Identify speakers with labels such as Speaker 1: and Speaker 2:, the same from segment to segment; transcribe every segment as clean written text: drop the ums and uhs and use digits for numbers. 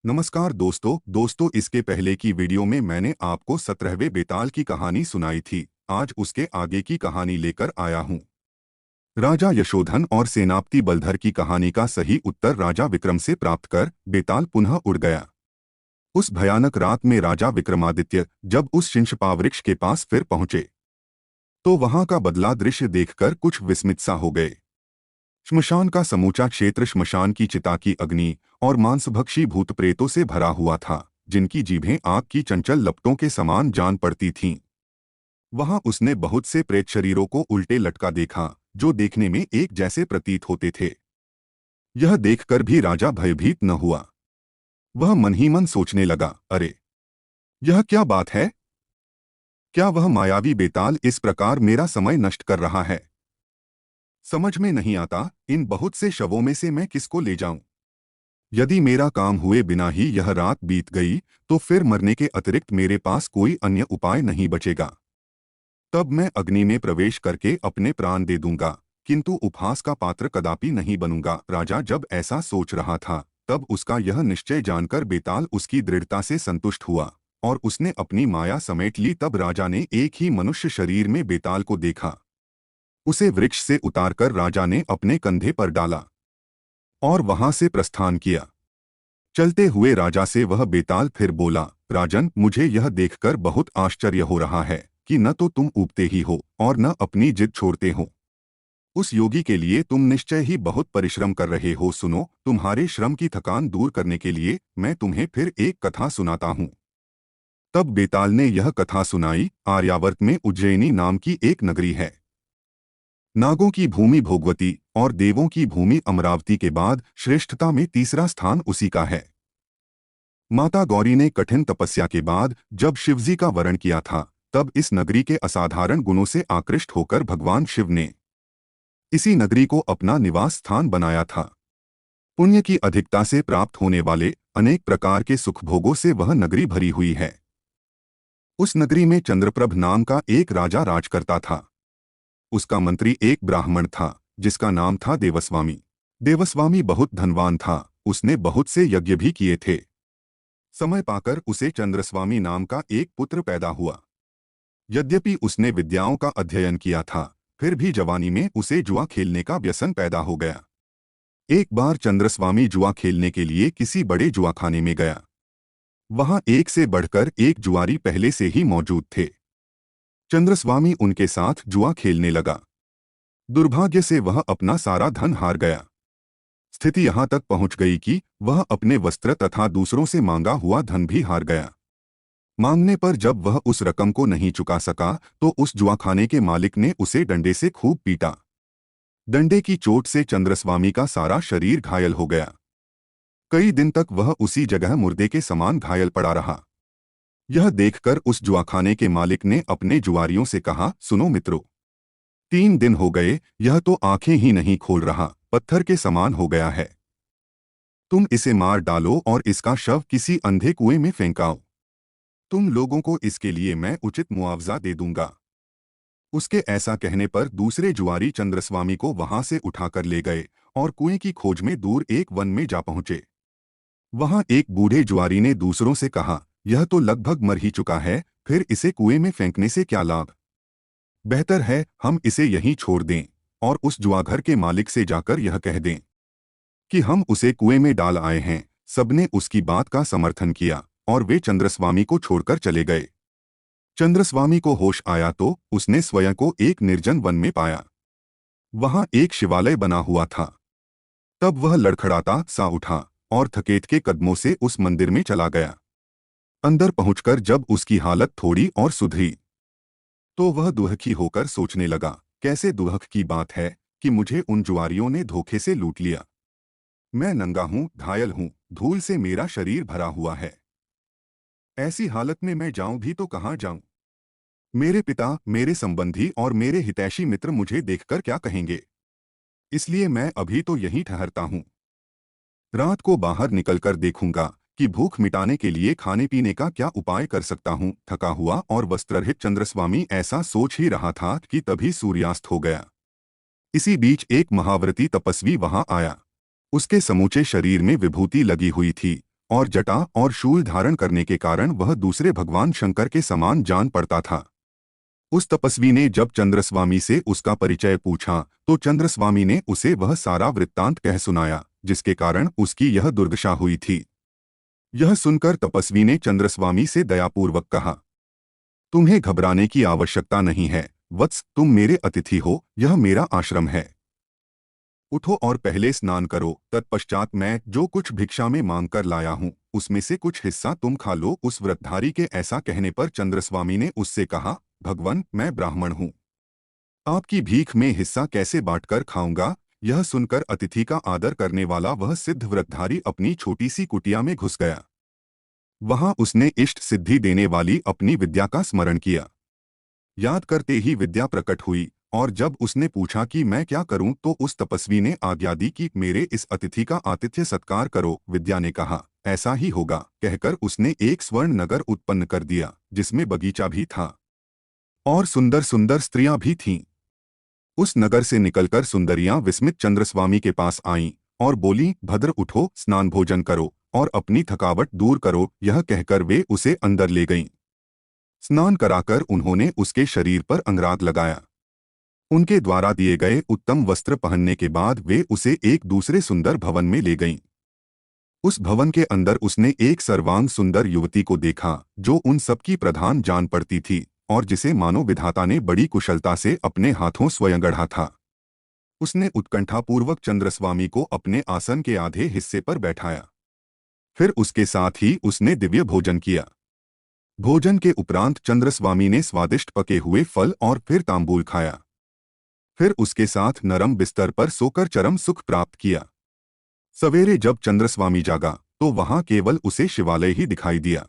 Speaker 1: नमस्कार दोस्तों इसके पहले की वीडियो में मैंने आपको 17वें बेताल की कहानी सुनाई थी। आज उसके आगे की कहानी लेकर आया हूँ। राजा यशोधन और सेनापति बलधर की कहानी का सही उत्तर राजा विक्रम से प्राप्त कर बेताल पुनः उड़ गया। उस भयानक रात में राजा विक्रमादित्य जब उस शिंशपावृक्ष के पास फिर पहुंचे तो वहां का बदला दृश्य देखकर कुछ विस्मित सा हो गए। श्मशान का समूचा क्षेत्र श्मशान की चिता की अग्नि और मांसभक्षी भूत प्रेतों से भरा हुआ था, जिनकी जीभें आग की चंचल लपटों के समान जान पड़ती थीं। वहां उसने बहुत से प्रेत शरीरों को उल्टे लटका देखा, जो देखने में एक जैसे प्रतीत होते थे। यह देखकर भी राजा भयभीत न हुआ। वह मन ही मन सोचने लगा, अरे यह क्या बात है? क्या वह मायावी बेताल इस प्रकार मेरा समय नष्ट कर रहा है? समझ में नहीं आता, इन बहुत से शवों में से मैं किसको ले जाऊं? यदि मेरा काम हुए बिना ही यह रात बीत गई तो फिर मरने के अतिरिक्त मेरे पास कोई अन्य उपाय नहीं बचेगा। तब मैं अग्नि में प्रवेश करके अपने प्राण दे दूंगा, किंतु उपहास का पात्र कदापि नहीं बनूंगा। राजा जब ऐसा सोच रहा था तब उसका यह निश्चय जानकर बेताल उसकी दृढ़ता से संतुष्ट हुआ और उसने अपनी माया समेट ली। तब राजा ने एक ही मनुष्य शरीर में बेताल को देखा। उसे वृक्ष से उतारकर राजा ने अपने कंधे पर डाला और वहां से प्रस्थान किया। चलते हुए राजा से वह बेताल फिर बोला, राजन, मुझे यह देखकर बहुत आश्चर्य हो रहा है कि न तो तुम ऊबते ही हो और न अपनी जिद छोड़ते हो। उस योगी के लिए तुम निश्चय ही बहुत परिश्रम कर रहे हो। सुनो, तुम्हारे श्रम की थकान दूर करने के लिए मैं तुम्हें फिर एक कथा सुनाता हूँ। तब बेताल ने यह कथा सुनाई। आर्यावर्त में उज्जैनी नाम की एक नगरी है। नागों की भूमि भोगवती और देवों की भूमि अमरावती के बाद श्रेष्ठता में तीसरा स्थान उसी का है। माता गौरी ने कठिन तपस्या के बाद जब शिवजी का वरण किया था, तब इस नगरी के असाधारण गुणों से आकृष्ट होकर भगवान शिव ने इसी नगरी को अपना निवास स्थान बनाया था। पुण्य की अधिकता से प्राप्त होने वाले अनेक प्रकार के सुखभोगों से वह नगरी भरी हुई है। उस नगरी में चंद्रप्रभ नाम का एक राजा राज करता था। उसका मंत्री एक ब्राह्मण था जिसका नाम था देवस्वामी। देवस्वामी बहुत धनवान था। उसने बहुत से यज्ञ भी किए थे। समय पाकर उसे चंद्रस्वामी नाम का एक पुत्र पैदा हुआ। यद्यपि उसने विद्याओं का अध्ययन किया था, फिर भी जवानी में उसे जुआ खेलने का व्यसन पैदा हो गया। एक बार चंद्रस्वामी जुआ खेलने के लिए किसी बड़े जुआखाने में गया। वहां एक से बढ़कर एक जुआरी पहले से ही मौजूद थे। चंद्रस्वामी उनके साथ जुआ खेलने लगा। दुर्भाग्य से वह अपना सारा धन हार गया। स्थिति यहाँ तक पहुँच गई कि वह अपने वस्त्र तथा दूसरों से मांगा हुआ धन भी हार गया। मांगने पर जब वह उस रकम को नहीं चुका सका तो उस जुआखाने के मालिक ने उसे डंडे से खूब पीटा। डंडे की चोट से चंद्रस्वामी का सारा शरीर घायल हो गया। कई दिन तक वह उसी जगह मुर्दे के समान घायल पड़ा रहा। यह देखकर उस जुआखाने के मालिक ने अपने जुआरियों से कहा, सुनो मित्रों, 3 दिन हो गए, यह तो आंखें ही नहीं खोल रहा, पत्थर के समान हो गया है। तुम इसे मार डालो और इसका शव किसी अंधे कुएं में फेंकाओ। तुम लोगों को इसके लिए मैं उचित मुआवजा दे दूंगा। उसके ऐसा कहने पर दूसरे जुआरी चंद्रस्वामी को वहां से उठाकर ले गए और कुएं की खोज में दूर एक वन में जा पहुंचे। वहां एक बूढ़े जुआरी ने दूसरों से कहा, यह तो लगभग मर ही चुका है, फिर इसे कुएं में फेंकने से क्या लाभ? बेहतर है हम इसे यहीं छोड़ दें और उस जुआघर के मालिक से जाकर यह कह दें कि हम उसे कुएं में डाल आए हैं। सबने उसकी बात का समर्थन किया और वे चंद्रस्वामी को छोड़कर चले गए। चंद्रस्वामी को होश आया तो उसने स्वयं को एक निर्जन वन में पाया। वहां एक शिवालय बना हुआ था। तब वह लड़खड़ाता सा उठा और थकेत के कदमों से उस मंदिर में चला गया। अंदर पहुंचकर जब उसकी हालत थोड़ी और सुधरी तो वह दुहखी होकर सोचने लगा, कैसे दुहख की बात है कि मुझे उन जुआरियों ने धोखे से लूट लिया। मैं नंगा हूँ, घायल हूँ, धूल से मेरा शरीर भरा हुआ है। ऐसी हालत में मैं जाऊं भी तो कहाँ जाऊं? मेरे पिता, मेरे संबंधी और मेरे हितैषी मित्र मुझे देखकर क्या कहेंगे? इसलिए मैं अभी तो यहीं ठहरता हूँ। रात को बाहर निकलकर देखूंगा कि भूख मिटाने के लिए खाने पीने का क्या उपाय कर सकता हूँ। थका हुआ और वस्त्ररहित चंद्रस्वामी ऐसा सोच ही रहा था कि तभी सूर्यास्त हो गया। इसी बीच एक महाव्रती तपस्वी वहां आया। उसके समूचे शरीर में विभूति लगी हुई थी और जटा और शूल धारण करने के कारण वह दूसरे भगवान शंकर के समान जान पड़ता था। उस तपस्वी ने जब चंद्रस्वामी से उसका परिचय पूछा तो चंद्रस्वामी ने उसे वह सारा वृत्तांत कह सुनाया, जिसके कारण उसकी यह दुर्दशा हुई थी। यह सुनकर तपस्वी ने चंद्रस्वामी से दयापूर्वक कहा, तुम्हें घबराने की आवश्यकता नहीं है वत्स, तुम मेरे अतिथि हो, यह मेरा आश्रम है। उठो और पहले स्नान करो, तत्पश्चात मैं जो कुछ भिक्षा में मांग कर लाया हूँ उसमें से कुछ हिस्सा तुम खा लो। उस व्रतधारी के ऐसा कहने पर चंद्रस्वामी ने उससे कहा, भगवन, मैं ब्राह्मण हूँ, आपकी भीख में हिस्सा कैसे बांटकर खाऊंगा। यह सुनकर अतिथि का आदर करने वाला वह सिद्ध व्रतधारी अपनी छोटी सी कुटिया में घुस गया। वहां उसने इष्ट सिद्धि देने वाली अपनी विद्या का स्मरण किया। याद करते ही विद्या प्रकट हुई, और जब उसने पूछा कि मैं क्या करूं तो उस तपस्वी ने आज्ञा दी कि मेरे इस अतिथि का आतिथ्य सत्कार करो। विद्या ने कहा, ऐसा ही होगा, कहकर उसने एक स्वर्ण नगर उत्पन्न कर दिया जिसमें बगीचा भी था और सुंदर सुंदर स्त्रियां भी थीं। उस नगर से निकलकर सुंदरियां विस्मित चंद्रस्वामी के पास आईं और बोली, भद्र, उठो, स्नान भोजन करो और अपनी थकावट दूर करो। यह कहकर वे उसे अंदर ले गईं। स्नान कराकर उन्होंने उसके शरीर पर अंगराग लगाया। उनके द्वारा दिए गए उत्तम वस्त्र पहनने के बाद वे उसे एक दूसरे सुंदर भवन में ले गईं। उस भवन के अंदर उसने एक सर्वांग सुंदर युवती को देखा जो उन सबकी प्रधान जान पड़ती थी और जिसे मानो विधाता ने बड़ी कुशलता से अपने हाथों स्वयं गढ़ा था। उसने उत्कंठापूर्वक चंद्रस्वामी को अपने आसन के आधे हिस्से पर बैठाया। फिर उसके साथ ही उसने दिव्य भोजन किया। भोजन के उपरांत चंद्रस्वामी ने स्वादिष्ट पके हुए फल और फिर तांबूल खाया। फिर उसके साथ नरम बिस्तर पर सोकर चरम सुख प्राप्त किया। सवेरे जब चंद्रस्वामी जागा तो वहां केवल उसे शिवालय ही दिखाई दिया।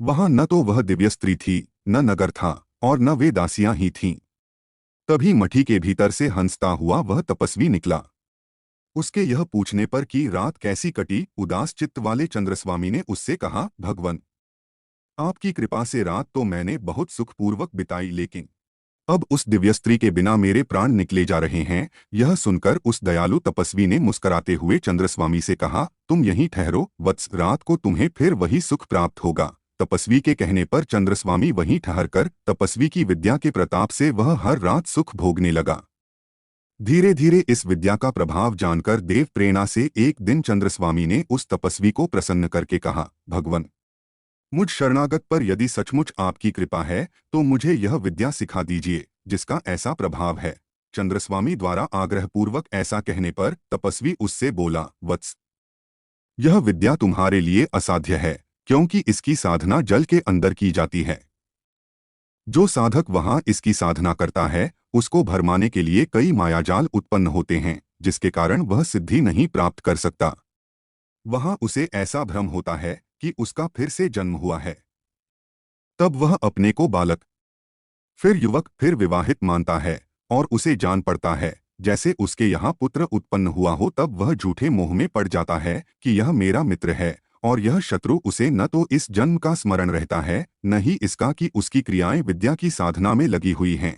Speaker 1: वहां न तो वह दिव्य स्त्री थी, न नगर था और न वे दासियां ही थीं। तभी मठी के भीतर से हंसता हुआ वह तपस्वी निकला। उसके यह पूछने पर कि रात कैसी कटी, उदास चित्त वाले चंद्रस्वामी ने उससे कहा, भगवन, आपकी कृपा से रात तो मैंने बहुत सुखपूर्वक बिताई, लेकिन अब उस दिव्य स्त्री के बिना मेरे प्राण निकले जा रहे हैं। यह सुनकर उस दयालु तपस्वी ने मुस्कुराते हुए चंद्रस्वामी से कहा, तुम यहीं ठहरो वत्स, रात को तुम्हें फिर वही सुख प्राप्त होगा। तपस्वी के कहने पर चंद्रस्वामी वहीं ठहरकर तपस्वी की विद्या के प्रताप से वह हर रात सुख भोगने लगा। धीरे धीरे इस विद्या का प्रभाव जानकर देव प्रेरणा से एक दिन चंद्रस्वामी ने उस तपस्वी को प्रसन्न करके कहा, भगवन, मुझ शरणागत पर यदि सचमुच आपकी कृपा है तो मुझे यह विद्या सिखा दीजिए जिसका ऐसा प्रभाव है। चंद्रस्वामी द्वारा आग्रहपूर्वक ऐसा कहने पर तपस्वी उससे बोला, वत्स, यह विद्या तुम्हारे लिए असाध्य है क्योंकि इसकी साधना जल के अंदर की जाती है। जो साधक वहां इसकी साधना करता है उसको भरमाने के लिए कई मायाजाल उत्पन्न होते हैं जिसके कारण वह सिद्धि नहीं प्राप्त कर सकता। वहां उसे ऐसा भ्रम होता है कि उसका फिर से जन्म हुआ है। तब वह अपने को बालक, फिर युवक, फिर विवाहित मानता है और उसे जान पड़ता है जैसे उसके यहाँ पुत्र उत्पन्न हुआ हो। तब वह झूठे मोह में पड़ जाता है कि यह मेरा मित्र है और यह शत्रु। उसे न तो इस जन्म का स्मरण रहता है न ही इसका कि उसकी क्रियाएं विद्या की साधना में लगी हुई हैं।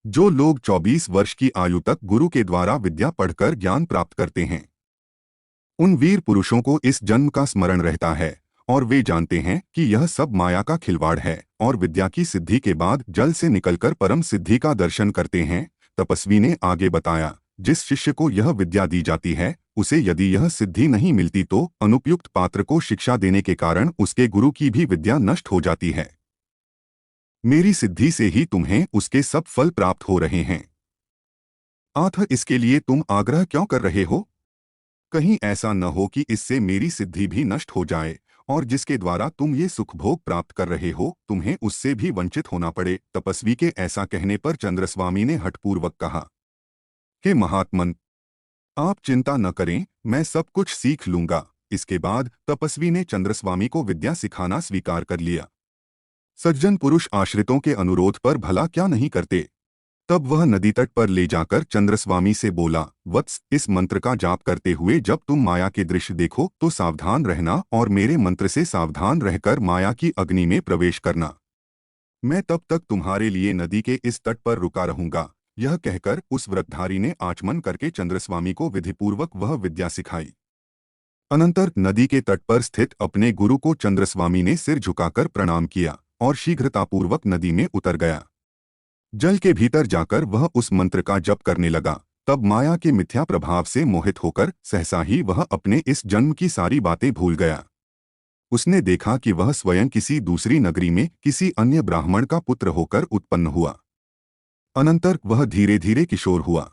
Speaker 1: जो लोग 24 वर्ष की आयु तक गुरु के द्वारा विद्या पढ़कर ज्ञान प्राप्त करते हैं उन वीर पुरुषों को इस जन्म का स्मरण रहता है और वे जानते हैं कि यह सब माया का खिलवाड़ है और विद्या की सिद्धि के बाद जल से निकलकर परम सिद्धि का दर्शन करते हैं। तपस्वी ने आगे बताया, जिस शिष्य को यह विद्या दी जाती है उसे यदि यह सिद्धि नहीं मिलती तो अनुपयुक्त पात्र को शिक्षा देने के कारण उसके गुरु की भी विद्या नष्ट हो जाती है। मेरी सिद्धि से ही तुम्हें उसके सब फल प्राप्त हो रहे हैं। अतः इसके लिए तुम आग्रह क्यों कर रहे हो? कहीं ऐसा न हो कि इससे मेरी सिद्धि भी नष्ट हो जाए और जिसके द्वारा तुम ये सुखभोग प्राप्त कर रहे हो तुम्हें उससे भी वंचित होना पड़े। तपस्वी के ऐसा कहने पर चंद्रस्वामी ने हठपूर्वक कहा, हे महात्मन, आप चिंता न करें, मैं सब कुछ सीख लूंगा। इसके बाद तपस्वी ने चंद्रस्वामी को विद्या सिखाना स्वीकार कर लिया। सज्जन पुरुष आश्रितों के अनुरोध पर भला क्या नहीं करते। तब वह नदी तट पर ले जाकर चंद्रस्वामी से बोला, वत्स, इस मंत्र का जाप करते हुए जब तुम माया के दृश्य देखो तो सावधान रहना और मेरे मंत्र से सावधान रहकर माया की अग्नि में प्रवेश करना। मैं तब तक तुम्हारे लिए नदी के इस तट पर रुका रहूंगा। यह कहकर उस व्रतधारी ने आचमन करके चंद्रस्वामी को विधिपूर्वक वह विद्या सिखाई। अनंतर नदी के तट पर स्थित अपने गुरु को चंद्रस्वामी ने सिर झुकाकर प्रणाम किया और शीघ्रतापूर्वक नदी में उतर गया। जल के भीतर जाकर वह उस मंत्र का जप करने लगा। तब माया के मिथ्या प्रभाव से मोहित होकर सहसा ही वह अपने इस जन्म की सारी बातें भूल गया। उसने देखा कि वह स्वयं किसी दूसरी नगरी में किसी अन्य ब्राह्मण का पुत्र होकर उत्पन्न हुआ। अनंतर वह धीरे धीरे किशोर हुआ।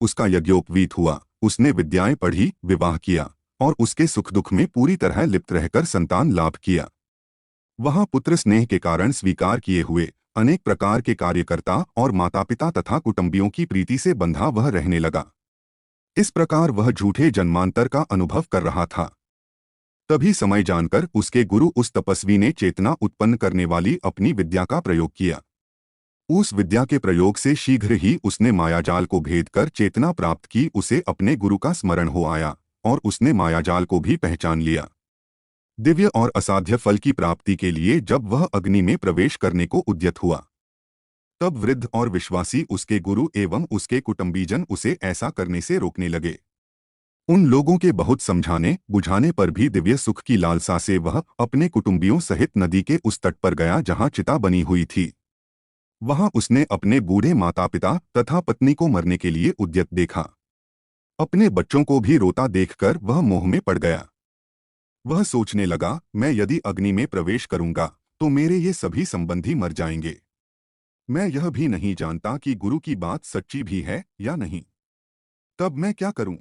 Speaker 1: उसका यज्ञोपवीत हुआ, उसने विद्याएं पढ़ी, विवाह किया और उसके सुख दुख में पूरी तरह लिप्त रहकर संतान लाभ किया। वहां पुत्र स्नेह के कारण स्वीकार किए हुए अनेक प्रकार के कार्यकर्ता और माता पिता तथा कुटुंबियों की प्रीति से बंधा वह रहने लगा। इस प्रकार वह झूठे जन्मांतर का अनुभव कर रहा था। तभी समय जानकर उसके गुरु उस तपस्वी ने चेतना उत्पन्न करने वाली अपनी विद्या का प्रयोग किया। उस विद्या के प्रयोग से शीघ्र ही उसने मायाजाल को भेद कर चेतना प्राप्त की। उसे अपने गुरु का स्मरण हो आया और उसने मायाजाल को भी पहचान लिया। दिव्य और असाध्य फल की प्राप्ति के लिए जब वह अग्नि में प्रवेश करने को उद्यत हुआ, तब वृद्ध और विश्वासी उसके गुरु एवं उसके कुटुंबीजन उसे ऐसा करने से रोकने लगे। उन लोगों के बहुत समझाने बुझाने पर भी दिव्य सुख की लालसा से वह अपने कुटुंबियों सहित नदी के उस तट पर गया जहां चिता बनी हुई थी। वहां उसने अपने बूढ़े माता पिता तथा पत्नी को मरने के लिए उद्यत देखा। अपने बच्चों को भी रोता देखकर वह मोह में पड़ गया। वह सोचने लगा, मैं यदि अग्नि में प्रवेश करूंगा तो मेरे ये सभी संबंधी मर जाएंगे। मैं यह भी नहीं जानता कि गुरु की बात सच्ची भी है या नहीं। तब मैं क्या करूं?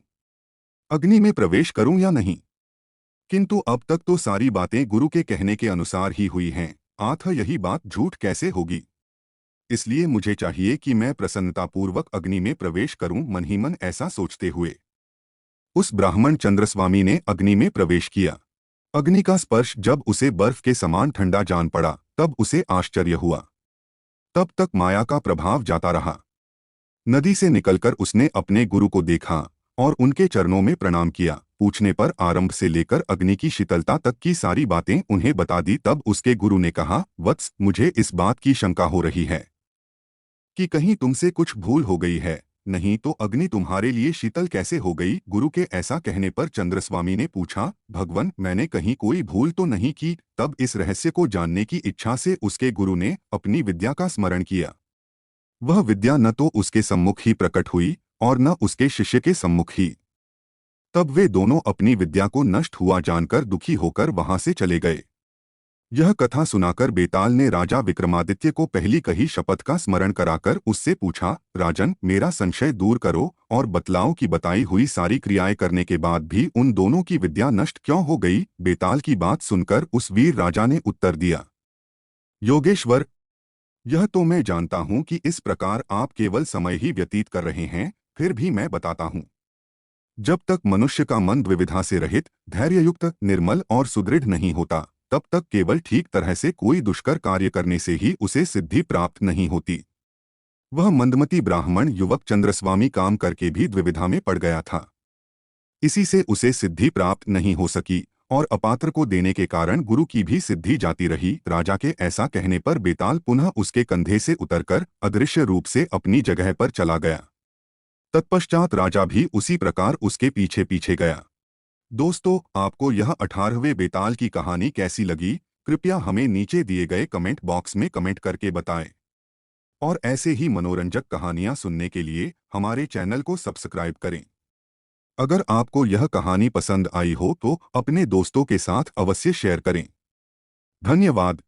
Speaker 1: अग्नि में प्रवेश करूं या नहीं? किंतु अब तक तो सारी बातें गुरु के कहने के अनुसार ही हुई हैं, आथ यही बात झूठ कैसे होगी? इसलिए मुझे चाहिए कि मैं प्रसन्नतापूर्वक अग्नि में प्रवेश करूं। मन ही मन ऐसा सोचते हुए उस ब्राह्मण चंद्रस्वामी ने अग्नि में प्रवेश किया। अग्नि का स्पर्श जब उसे बर्फ के समान ठंडा जान पड़ा तब उसे आश्चर्य हुआ। तब तक माया का प्रभाव जाता रहा। नदी से निकलकर उसने अपने गुरु को देखा और उनके चरणों में प्रणाम किया। पूछने पर आरंभ से लेकर अग्नि की शीतलता तक की सारी बातें उन्हें बता दी। तब उसके गुरु ने कहा, वत्स, मुझे इस बात की शंका हो रही है कि कहीं तुमसे कुछ भूल हो गई है, नहीं तो अग्नि तुम्हारे लिए शीतल कैसे हो गई? गुरु के ऐसा कहने पर चंद्रस्वामी ने पूछा, भगवन, मैंने कहीं कोई भूल तो नहीं की? तब इस रहस्य को जानने की इच्छा से उसके गुरु ने अपनी विद्या का स्मरण किया। वह विद्या न तो उसके सम्मुख ही प्रकट हुई और न उसके शिष्य के सम्मुख ही। तब वे दोनों अपनी विद्या को नष्ट हुआ जानकर दुखी होकर वहां से चले गए। यह कथा सुनाकर बेताल ने राजा विक्रमादित्य को पहली कही शपथ का स्मरण कराकर उससे पूछा, राजन, मेरा संशय दूर करो और बतलाओ कि बताई हुई सारी क्रियाएं करने के बाद भी उन दोनों की विद्या नष्ट क्यों हो गई? बेताल की बात सुनकर उस वीर राजा ने उत्तर दिया, योगेश्वर, यह तो मैं जानता हूं कि इस प्रकार आप केवल समय ही व्यतीत कर रहे हैं, फिर भी मैं बताता हूं। जब तक मनुष्य का मन द्विविधा से रहित, धैर्ययुक्त, निर्मल और सुदृढ़ नहीं होता, तब तक केवल ठीक तरह से कोई दुष्कर कार्य करने से ही उसे सिद्धि प्राप्त नहीं होती। वह मंदमती ब्राह्मण युवक चंद्रस्वामी काम करके भी द्विविधा में पड़ गया था। इसी से उसे सिद्धि प्राप्त नहीं हो सकी और अपात्र को देने के कारण गुरु की भी सिद्धि जाती रही। राजा के ऐसा कहने पर बेताल पुनः उसके कंधे से उतरकर अदृश्य रूप से अपनी जगह पर चला गया। तत्पश्चात राजा भी उसी प्रकार उसके पीछे पीछे गया। दोस्तों, आपको यह 18वें बेताल की कहानी कैसी लगी? कृपया हमें नीचे दिए गए कमेंट बॉक्स में कमेंट करके बताएं। और ऐसे ही मनोरंजक कहानियां सुनने के लिए हमारे चैनल को सब्सक्राइब करें। अगर आपको यह कहानी पसंद आई हो तो अपने दोस्तों के साथ अवश्य शेयर करें। धन्यवाद।